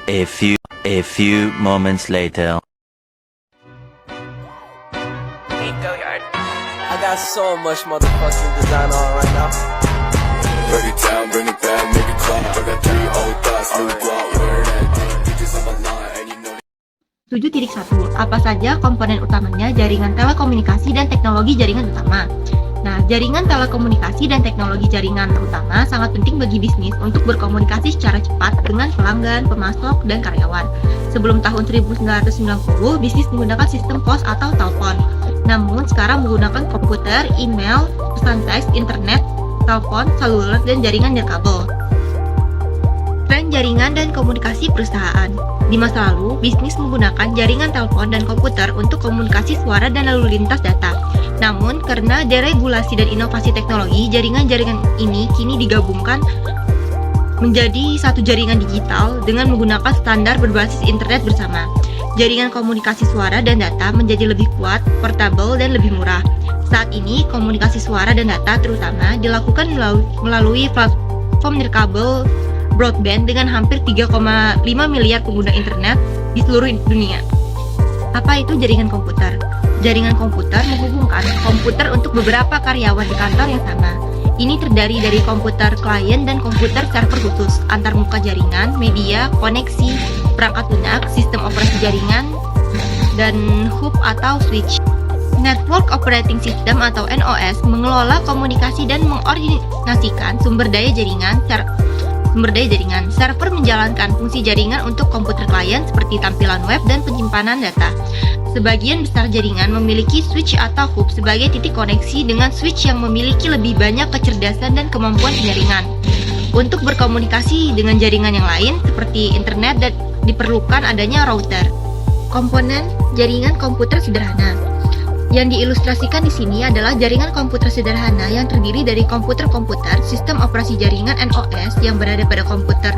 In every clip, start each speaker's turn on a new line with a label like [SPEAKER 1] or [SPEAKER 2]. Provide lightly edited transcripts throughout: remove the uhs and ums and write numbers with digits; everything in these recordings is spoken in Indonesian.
[SPEAKER 1] A few moments later.
[SPEAKER 2] I got so much motherfucking design on right now.
[SPEAKER 3] Break it down, bring it back, make it clap. I got 3 old thoughts, new block, where that thing, bitches on my line, and you know
[SPEAKER 4] 7.1. Apa saja komponen utamanya jaringan telekomunikasi dan teknologi jaringan utama? Nah, jaringan telekomunikasi dan teknologi jaringan utama sangat penting bagi bisnis untuk berkomunikasi secara cepat dengan pelanggan, pemasok, dan karyawan. Sebelum tahun 1990, bisnis menggunakan sistem pos atau telepon. Namun, sekarang menggunakan komputer, email, pesan teks, internet, telepon, seluler, dan jaringan nirkabel. Tren jaringan dan komunikasi perusahaan. Di masa lalu, bisnis menggunakan jaringan telepon dan komputer untuk komunikasi suara dan lalu lintas data. Namun, karena deregulasi dan inovasi teknologi, jaringan-jaringan ini kini digabungkan menjadi satu jaringan digital dengan menggunakan standar berbasis internet bersama. Jaringan komunikasi suara dan data menjadi lebih kuat, portable, dan lebih murah. Saat ini, komunikasi suara dan data terutama dilakukan melalui platform nirkabel broadband dengan hampir 3,5 miliar pengguna internet di seluruh dunia. Apa itu jaringan komputer? Jaringan komputer menghubungkan komputer untuk beberapa karyawan di kantor yang sama. Ini terdiri dari komputer klien dan komputer server khusus, antarmuka jaringan, media, koneksi, perangkat lunak, sistem operasi jaringan, dan hub atau switch. Network Operating System atau NOS mengelola komunikasi dan mengordinasikan sumber daya jaringan. Server menjalankan fungsi jaringan untuk komputer klien seperti tampilan web dan penyimpanan data. Sebagian besar jaringan memiliki switch atau hub sebagai titik koneksi dengan switch yang memiliki lebih banyak kecerdasan dan kemampuan penyaringan. Untuk berkomunikasi dengan jaringan yang lain seperti internet dan diperlukan adanya router. Komponen jaringan komputer sederhana. Yang diilustrasikan di sini adalah jaringan komputer sederhana yang terdiri dari komputer-komputer, sistem operasi jaringan NOS yang berada pada komputer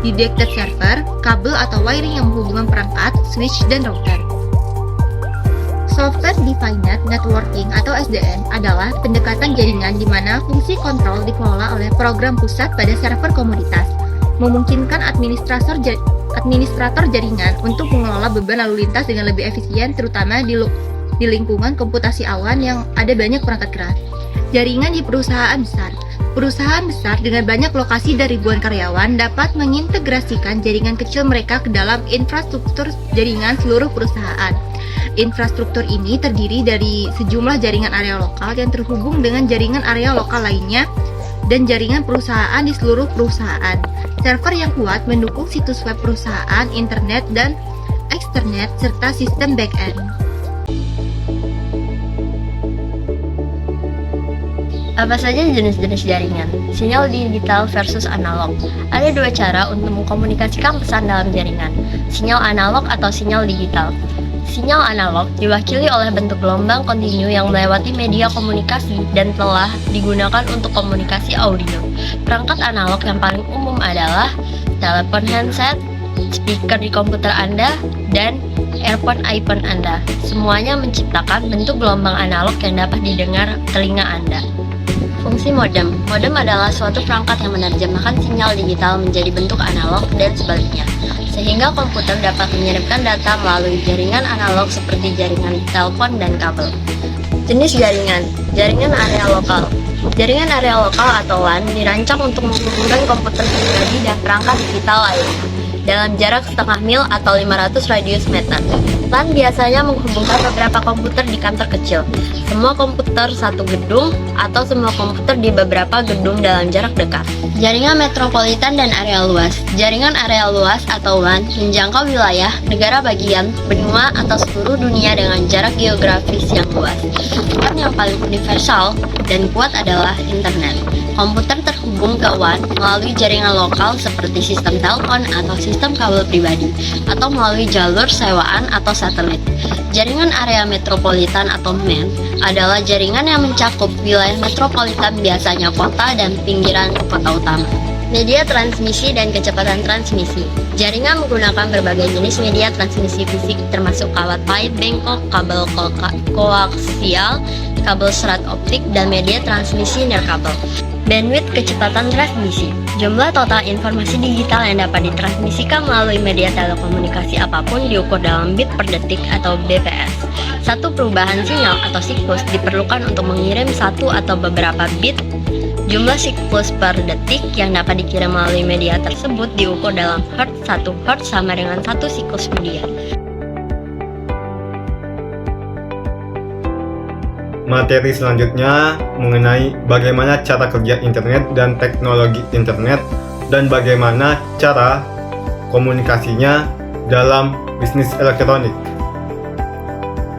[SPEAKER 4] dedicated server, kabel atau wiring yang menghubungkan perangkat, switch, dan router. Software Defined Networking atau SDN adalah pendekatan jaringan di mana fungsi kontrol dikelola oleh program pusat pada server komunitas, memungkinkan administrator jaringan untuk mengelola beban lalu lintas dengan lebih efisien, terutama di lingkungan komputasi awan yang ada banyak perangkat keras. Jaringan di perusahaan besar. Perusahaan besar dengan banyak lokasi dan ribuan karyawan dapat mengintegrasikan jaringan kecil mereka ke dalam infrastruktur jaringan seluruh perusahaan. Infrastruktur ini terdiri dari sejumlah jaringan area lokal yang terhubung dengan jaringan area lokal lainnya dan jaringan perusahaan di seluruh perusahaan. Server yang kuat mendukung situs web perusahaan, internet, dan eksternet, serta sistem back-end.
[SPEAKER 5] Apa saja jenis-jenis jaringan? Sinyal digital versus analog. Ada dua cara untuk mengkomunikasikan pesan dalam jaringan, sinyal analog atau sinyal digital. Sinyal analog diwakili oleh bentuk gelombang kontinu yang melewati media komunikasi dan telah digunakan untuk komunikasi audio. Perangkat analog yang paling umum adalah telepon handset, speaker di komputer Anda, dan earphone iPhone Anda. Semuanya menciptakan bentuk gelombang analog yang dapat didengar telinga Anda. Fungsi modem. Modem adalah suatu perangkat yang menerjemahkan sinyal digital menjadi bentuk analog dan sebaliknya, sehingga komputer dapat mengirimkan data melalui jaringan analog seperti jaringan telepon dan kabel. Jenis jaringan. Jaringan area lokal. Jaringan area lokal atau LAN dirancang untuk menghubungkan komputer pribadi dan perangkat digital lainnya dalam jarak setengah mil atau 500 radius meter. LAN biasanya menghubungkan beberapa komputer di kantor kecil, semua komputer satu gedung, atau semua komputer di beberapa gedung dalam jarak dekat. Jaringan metropolitan dan area luas. Jaringan area luas atau LAN menjangkau wilayah, negara bagian, benua, atau seluruh dunia dengan jarak geografis yang luas. LAN yang paling universal dan kuat adalah internet. Komputer terhubung ke WAN melalui jaringan lokal seperti sistem telepon atau sistem kabel pribadi, atau melalui jalur sewaan atau satelit. Jaringan area metropolitan atau MEN adalah jaringan yang mencakup wilayah metropolitan, biasanya kota dan pinggiran kota utama. Media transmisi dan kecepatan transmisi. Jaringan menggunakan berbagai jenis media transmisi fisik termasuk kawat pait bengkok, kabel koaksial, kabel serat optik, dan media transmisi nirkabel. Bandwidth kecepatan transmisi. Jumlah total informasi digital yang dapat ditransmisikan melalui media telekomunikasi apapun diukur dalam bit per detik atau BPS. Satu perubahan sinyal atau siklus diperlukan untuk mengirim satu atau beberapa bit. Jumlah siklus per detik yang dapat dikirim melalui media tersebut diukur dalam hertz. 1 hertz sama dengan 1 siklus media.
[SPEAKER 6] Materi selanjutnya mengenai bagaimana cara kerja internet dan teknologi internet dan bagaimana cara komunikasinya dalam bisnis elektronik.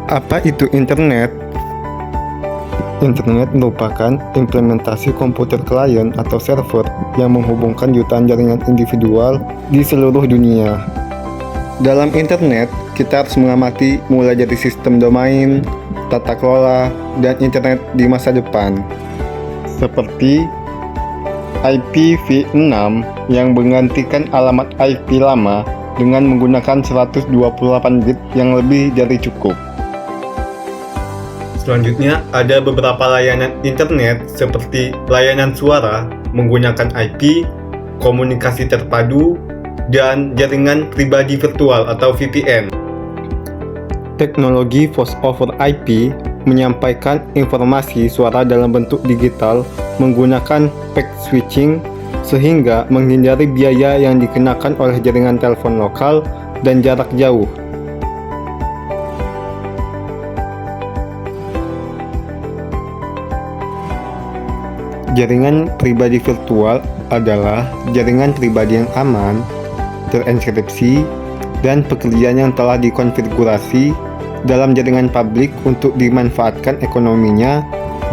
[SPEAKER 6] Apa itu internet? Internet merupakan implementasi komputer klien atau server yang menghubungkan jutaan jaringan individual di seluruh dunia. Dalam internet, kita harus mengamati mulai dari sistem domain, tata kelola, dan internet di masa depan. Seperti IPv6 yang menggantikan alamat IP lama dengan menggunakan 128 bit yang lebih dari cukup. Selanjutnya, ada beberapa layanan internet seperti layanan suara menggunakan IP, komunikasi terpadu, dan jaringan pribadi virtual atau VPN. Teknologi Voice over IP menyampaikan informasi suara dalam bentuk digital menggunakan packet switching sehingga menghindari biaya yang dikenakan oleh jaringan telepon lokal dan jarak jauh. Jaringan pribadi virtual adalah jaringan pribadi yang aman, terenkripsi, dan pekerjaan yang telah dikonfigurasi dalam jaringan publik untuk dimanfaatkan ekonominya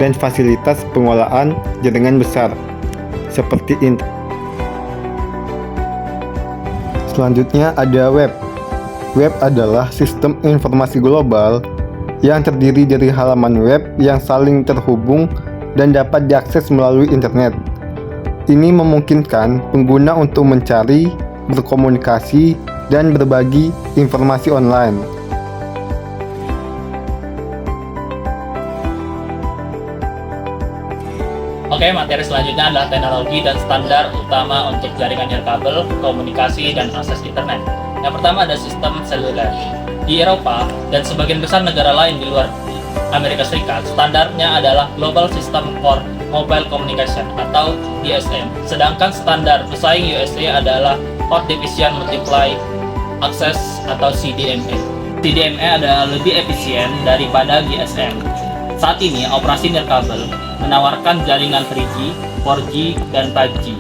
[SPEAKER 6] dan fasilitas pengolahan jaringan besar seperti internet. Selanjutnya ada web. Web adalah sistem informasi global yang terdiri dari halaman web yang saling terhubung dan dapat diakses melalui internet. Ini memungkinkan pengguna untuk mencari, berkomunikasi, dan berbagi informasi online.
[SPEAKER 7] Oke, materi selanjutnya adalah teknologi dan standar utama untuk jaringan nirkabel, komunikasi, dan akses internet. Yang pertama ada sistem seluler. Di Eropa dan sebagian besar negara lain di luar Amerika Serikat, standarnya adalah Global System for Mobile Communication atau GSM. Sedangkan standar pesaing USA adalah Hot Division Multiply Access atau CDMA. CDMA adalah lebih efisien daripada GSM. Saat ini, operasi nirkabel menawarkan jaringan 3G, 4G, dan 5G.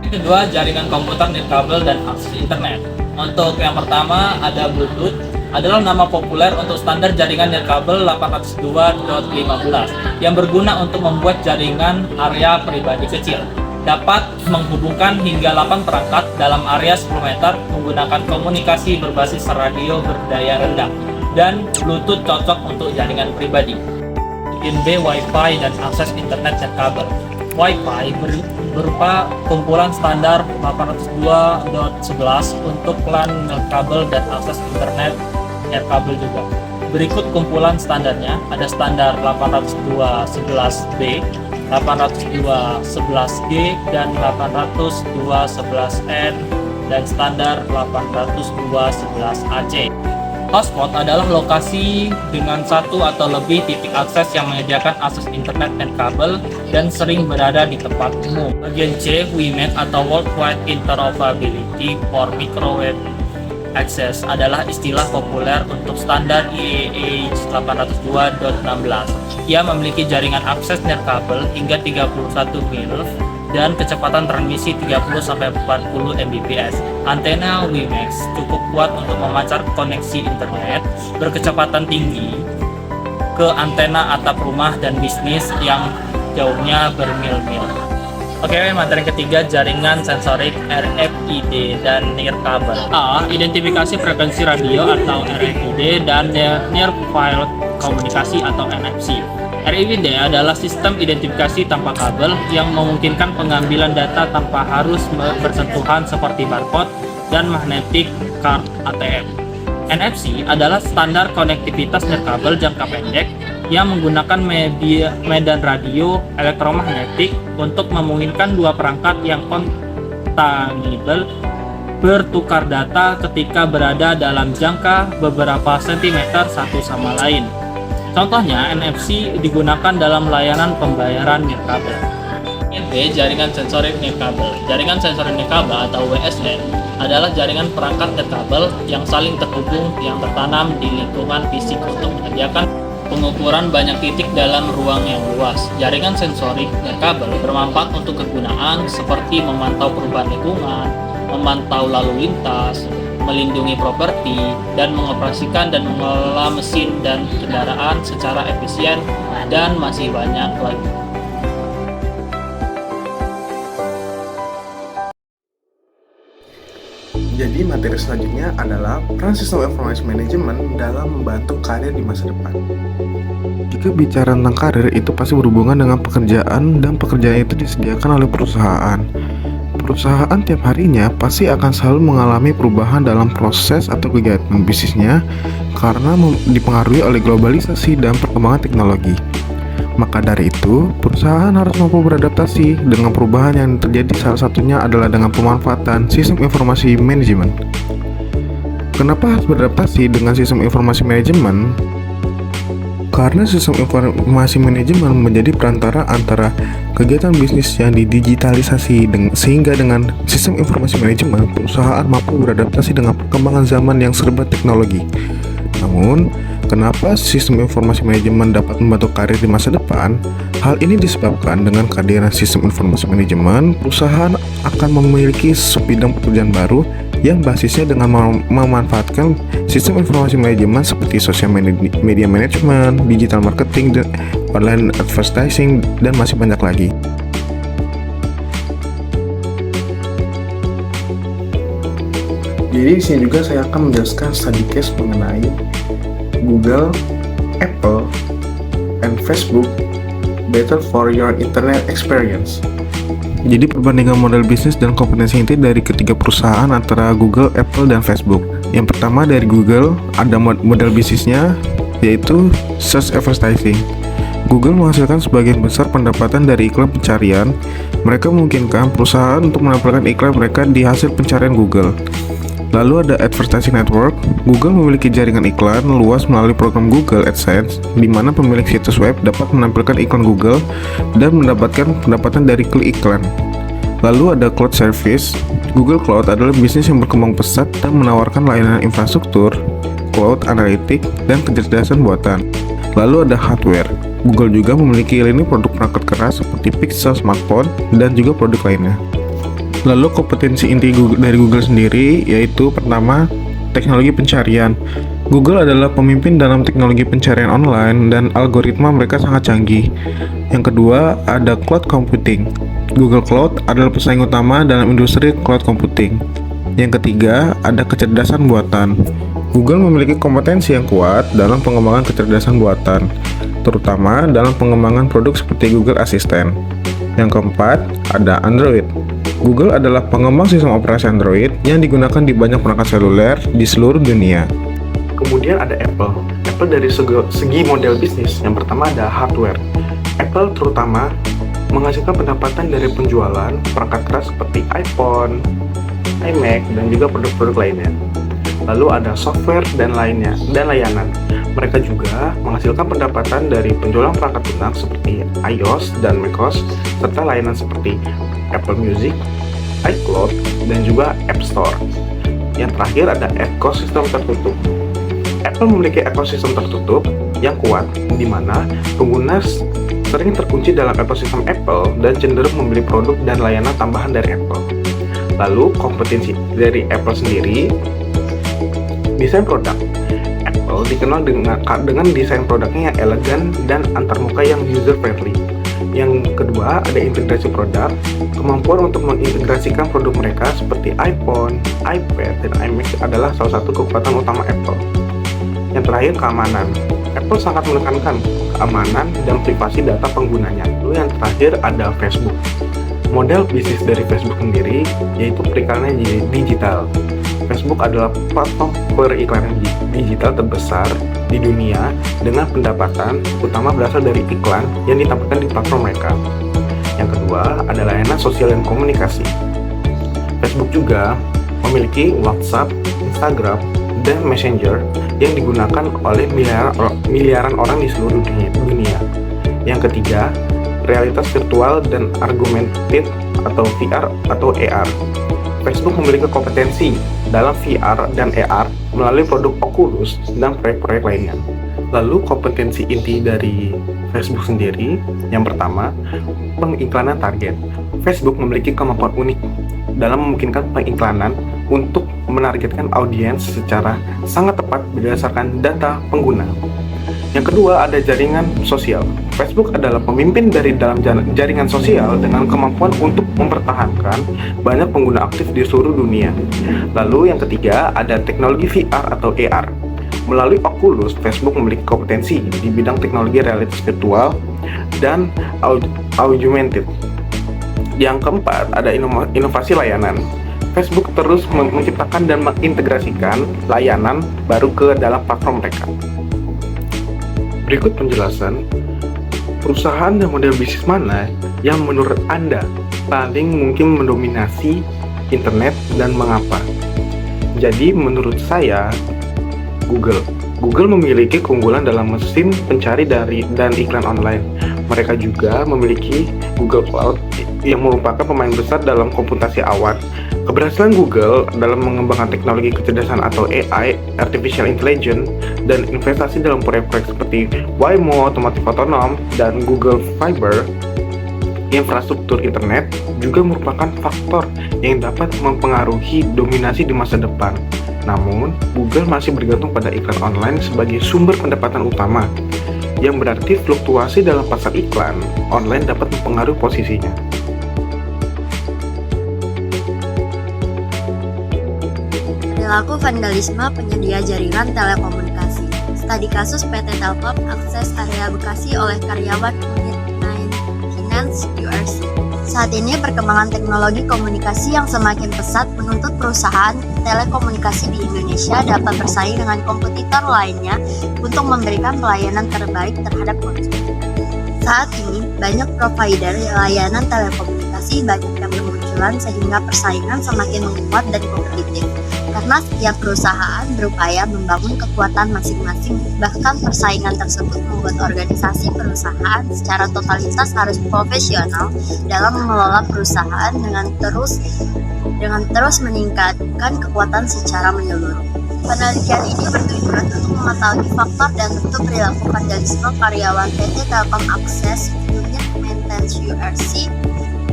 [SPEAKER 7] Kedua, jaringan komputer nirkabel dan akses internet. Untuk yang pertama, ada Bluetooth, adalah nama populer untuk standar jaringan nirkabel 802.15 yang berguna untuk membuat jaringan area pribadi kecil. Dapat menghubungkan hingga 8 perangkat dalam area 10 meter menggunakan komunikasi berbasis radio berdaya rendah, dan Bluetooth cocok untuk jaringan pribadi. B, Wi-Fi dan akses internet nirkabel. Wi-Fi berupa kumpulan standar 802.11 untuk LAN nirkabel dan akses internet nirkabel juga. Berikut kumpulan standarnya, ada standar 802.11b, 802.11g, dan 802.11n, dan standar 802.11ac. Hotspot adalah lokasi dengan satu atau lebih titik akses yang menyediakan akses internet dan kabel dan sering berada di tempat umum. Bagian C, WiMAX atau Worldwide Interoperability for Microwave Access adalah istilah populer untuk standar IEEE 802.16. Ia memiliki jaringan akses nirkabel hingga 31 mil dan kecepatan transmisi 30-40 Mbps. Antena WiMAX cukup kuat untuk memancar koneksi internet berkecepatan tinggi ke antena atap rumah dan bisnis yang jauhnya bermil-mil. Oke, materi ketiga, jaringan sensorik RFID dan nirkabel. A. Identifikasi frekuensi radio atau RFID dan Near Field Komunikasi atau NFC. RFID adalah sistem identifikasi tanpa kabel yang memungkinkan pengambilan data tanpa harus bersentuhan seperti barcode dan magnetic card ATM. NFC adalah standar konektivitas nirkabel jangka pendek yang menggunakan medan radio elektromagnetik untuk memungkinkan dua perangkat yang compatible bertukar data ketika berada dalam jangka beberapa sentimeter satu sama lain. Contohnya, NFC digunakan dalam layanan pembayaran nirkabel. Jaringan sensorik nirkabel. Jaringan sensorik nirkabel atau WSN adalah jaringan perangkat nirkabel yang saling terhubung yang tertanam di lingkungan fisik untuk menyediakan pengukuran banyak titik dalam ruang yang luas. Jaringan sensorik nirkabel bermanfaat untuk kegunaan seperti memantau perubahan lingkungan, memantau lalu lintas, melindungi properti, dan mengoperasikan dan mengelola mesin dan kendaraan secara efisien, dan masih banyak lagi.
[SPEAKER 8] Jadi materi selanjutnya adalah peran sistem informasi manajemen dalam membantu karir di masa depan. Jika bicara tentang karir, itu pasti berhubungan dengan pekerjaan, dan pekerjaan itu disediakan oleh perusahaan. Perusahaan tiap harinya pasti akan selalu mengalami perubahan dalam proses atau kegiatan bisnisnya karena dipengaruhi oleh globalisasi dan perkembangan teknologi. Maka dari itu, perusahaan harus mampu beradaptasi dengan perubahan yang terjadi, salah satunya adalah dengan pemanfaatan sistem informasi manajemen. Kenapa harus beradaptasi dengan sistem informasi manajemen? Karena sistem informasi manajemen menjadi perantara antara kegiatan bisnis yang didigitalisasi, sehingga dengan sistem informasi manajemen, perusahaan mampu beradaptasi dengan perkembangan zaman yang serba teknologi. Namun, kenapa sistem informasi manajemen dapat membantu karir di masa depan? Hal ini disebabkan dengan kehadiran sistem informasi manajemen, perusahaan akan memiliki sebidang pekerjaan baru yang basisnya dengan memanfaatkan sistem informasi manajemen seperti social media management, digital marketing, dan online advertising, dan masih banyak lagi. Jadi di sini juga saya akan menjelaskan study case mengenai Google, Apple, and Facebook better for your internet experience. Jadi perbandingan model bisnis dan kompetensi inti dari ketiga perusahaan antara Google, Apple, dan Facebook. Yang pertama dari Google, ada model bisnisnya yaitu search advertising. Google menghasilkan sebagian besar pendapatan dari iklan pencarian. Mereka memungkinkan perusahaan untuk menampilkan iklan mereka di hasil pencarian Google. Lalu ada Advertising Network. Google memiliki jaringan iklan luas melalui program Google AdSense, di mana pemilik situs web dapat menampilkan iklan Google dan mendapatkan pendapatan dari klik iklan. Lalu ada Cloud Service. Google Cloud adalah bisnis yang berkembang pesat dan menawarkan layanan infrastruktur, cloud analytics, dan kecerdasan buatan. Lalu ada hardware. Google juga memiliki lini produk perangkat keras seperti Pixel smartphone dan juga produk lainnya. Lalu kompetensi inti dari Google sendiri yaitu pertama, teknologi pencarian. Google adalah pemimpin dalam teknologi pencarian online dan algoritma mereka sangat canggih. Yang kedua, ada cloud computing. Google Cloud adalah pesaing utama dalam industri cloud computing. Yang ketiga, ada kecerdasan buatan. Google memiliki kompetensi yang kuat dalam pengembangan kecerdasan buatan, terutama dalam pengembangan produk seperti Google Assistant. Yang keempat, ada Android. Google adalah pengembang sistem operasi Android yang digunakan di banyak perangkat seluler di seluruh dunia. Kemudian ada Apple. Apple dari segi model bisnis, yang pertama ada hardware. Apple terutama menghasilkan pendapatan dari penjualan perangkat keras seperti iPhone, iMac, dan juga produk-produk lainnya. Lalu ada software dan layanan. Mereka juga menghasilkan pendapatan dari penjualan perangkat lunak seperti iOS dan macOS, serta layanan seperti Apple Music, iCloud, dan juga App Store. Yang terakhir ada ekosistem tertutup. Apple memiliki ekosistem tertutup yang kuat, di mana pengguna sering terkunci dalam ekosistem Apple dan cenderung membeli produk dan layanan tambahan dari Apple. Lalu kompetensi dari Apple sendiri, desain produk. Apple dikenal dengan desain produknya yang elegan dan antarmuka yang user friendly. Yang kedua, ada integrasi produk. Kemampuan untuk mengintegrasikan produk mereka seperti iPhone, iPad, dan iMac adalah salah satu kekuatan utama Apple. Yang terakhir, keamanan. Apple sangat menekankan keamanan dan privasi data penggunanya. Lalu yang terakhir ada Facebook. Model bisnis dari Facebook sendiri yaitu perikanan digital. Facebook adalah platform periklanan digital terbesar di dunia dengan pendapatan utama berasal dari iklan yang ditampilkan di platform mereka. Yang kedua ada layanan sosial dan komunikasi. Facebook juga memiliki WhatsApp, Instagram, dan Messenger yang digunakan oleh miliaran orang di seluruh dunia. Yang ketiga, realitas virtual dan augmented atau VR atau AR. Facebook memiliki kompetensi dalam VR dan AR melalui produk Oculus dan proyek-proyek lainnya. Lalu kompetensi inti dari Facebook sendiri, yang pertama, pengiklanan target. Facebook memiliki kemampuan unik dalam memungkinkan pengiklanan untuk menargetkan audiens secara sangat tepat berdasarkan data pengguna. Yang kedua ada jaringan sosial. Facebook adalah pemimpin dari dalam jaringan sosial dengan kemampuan untuk mempertahankan banyak pengguna aktif di seluruh dunia. Lalu yang ketiga ada teknologi VR atau AR. Melalui Oculus, Facebook memiliki kompetensi di bidang teknologi realitas virtual dan augmented. Yang keempat ada inovasi layanan. Facebook terus menciptakan dan mengintegrasikan layanan baru ke dalam platform mereka. Berikut penjelasan perusahaan dan model bisnis mana yang menurut Anda paling mungkin mendominasi internet dan mengapa. Jadi menurut saya Google. Google memiliki keunggulan dalam mesin pencari dan iklan online. Mereka juga memiliki Google Cloud yang merupakan pemain besar dalam komputasi awan. Keberhasilan Google dalam mengembangkan teknologi kecerdasan atau AI, Artificial Intelligence, dan investasi dalam proyek-proyek seperti Waymo, otomotif otonom, dan Google Fiber, infrastruktur internet, juga merupakan faktor yang dapat mempengaruhi dominasi di masa depan. Namun, Google masih bergantung pada iklan online sebagai sumber pendapatan utama, yang berarti fluktuasi dalam pasar iklan online dapat mempengaruhi posisinya.
[SPEAKER 5] Perilaku vandalisme penyedia jaringan telekomunikasi. Studi kasus PT Telkom akses area Bekasi oleh karyawan unit 9 Finance URC. Saat ini perkembangan teknologi komunikasi yang semakin pesat menuntut perusahaan telekomunikasi di Indonesia dapat bersaing dengan kompetitor lainnya untuk memberikan pelayanan terbaik terhadap konsumen. Saat ini, banyak provider layanan telekomunikasi banyak yang bermunculan sehingga persaingan semakin menguat dan kompetitif. Karena setiap perusahaan berupaya membangun kekuatan masing-masing, bahkan persaingan tersebut membuat organisasi perusahaan secara totalitas harus profesional dalam mengelola perusahaan dengan terus meningkatkan kekuatan secara menyeluruh. Penelitian ini bertujuan untuk mengetahui faktor dan bentuk perilaku vandalisme karyawan PT Telkom Access Unit Maintenance URC.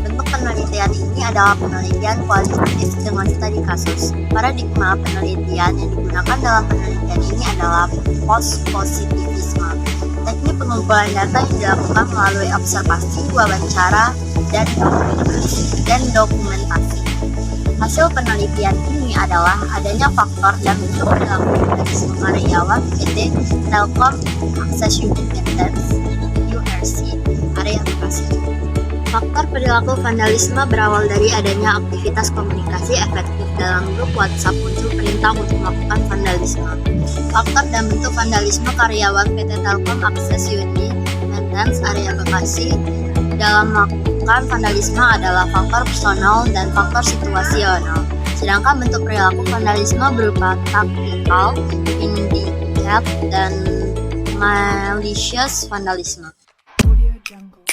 [SPEAKER 5] Bentuk penelitian ini adalah penelitian kualitatif dengan studi kasus. Paradigma penelitian yang digunakan dalam penelitian ini adalah post-positivisme. Teknik pengumpulan data yang dilakukan melalui observasi, wawancara, dan dokumentasi. Hasil penelitian ini adalah adanya faktor dan bentuk perilaku vandalisme karyawan PT Telkom Access Unit Maintenance URC area Bekasi. Faktor perilaku vandalisme berawal dari adanya aktivitas komunikasi efektif dalam grup WhatsApp muncul perintah untuk melakukan vandalisme. Faktor dan bentuk vandalisme karyawan PT Telkom Access Unit Maintenance area Bekasi dalam melakukan vandalisme adalah faktor personal dan faktor situasional. Sedangkan bentuk perilaku vandalisme berupa taktikal, indikat, dan malicious vandalisme.
[SPEAKER 9] Audio Jungle.